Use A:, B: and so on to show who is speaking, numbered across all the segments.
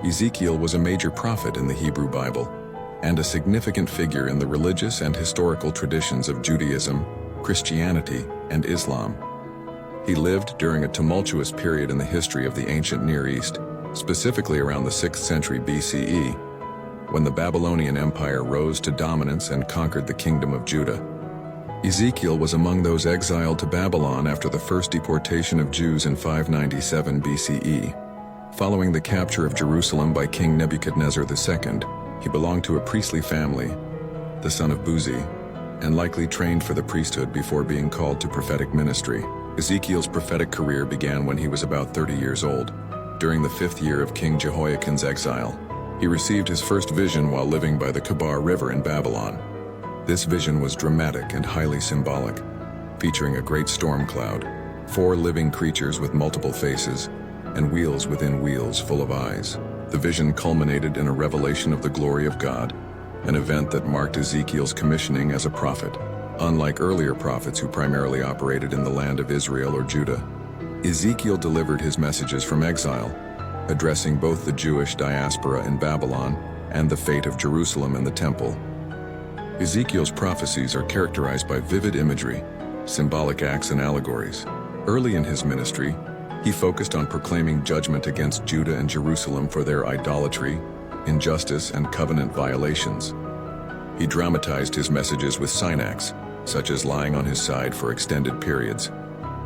A: Ezekiel was a major prophet in the Hebrew Bible, and a significant figure in the religious and historical traditions of Judaism, Christianity, and Islam. He lived during a tumultuous period in the history of the ancient Near East, specifically around the 6th century BCE, when the Babylonian Empire rose to dominance and conquered the kingdom of Judah. Ezekiel was among those exiled to Babylon after the first deportation of Jews in 597 BCE. Following the capture of Jerusalem by King Nebuchadnezzar II, he belonged to a priestly family, the son of Buzi, and likely trained for the priesthood before being called to prophetic ministry. Ezekiel's prophetic career began when he was about 30 years old, during the 5th year of King Jehoiakim's exile. He received his first vision while living by the Kebar River in Babylon. This vision was dramatic and highly symbolic, featuring a great storm cloud, 4 living creatures with multiple faces, and wheels within wheels full of eyes. The vision culminated in a revelation of the glory of God, an event that marked Ezekiel's commissioning as a prophet. Unlike earlier prophets who primarily operated in the land of Israel or Judah, Ezekiel delivered his messages from exile, addressing both the Jewish diaspora in Babylon and the fate of Jerusalem and the temple. Ezekiel's prophecies are characterized by vivid imagery, symbolic acts, and allegories. Early in his ministry, he focused on proclaiming judgment against Judah and Jerusalem for their idolatry, injustice, and covenant violations. He dramatized his messages with sign acts, such as lying on his side for extended periods,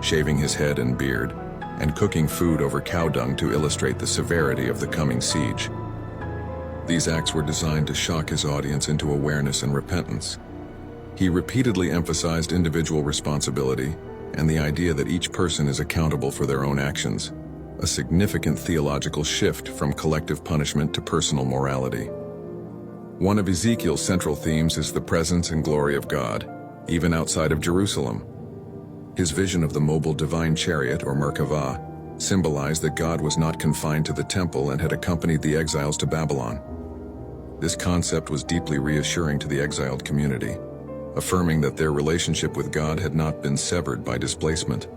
A: shaving his head and beard, and cooking food over cow dung to illustrate the severity of the coming siege. These acts were designed to shock his audience into awareness and repentance. He repeatedly emphasized individual responsibility and the idea that each person is accountable for their own actions, a significant theological shift from collective punishment to personal morality. One of Ezekiel's central themes is the presence and glory of God, even outside of Jerusalem. His vision of the mobile divine chariot, or Merkavah, symbolized that God was not confined to the temple and had accompanied the exiles to Babylon. This concept was deeply reassuring to the exiled community, affirming that their relationship with God had not been severed by displacement.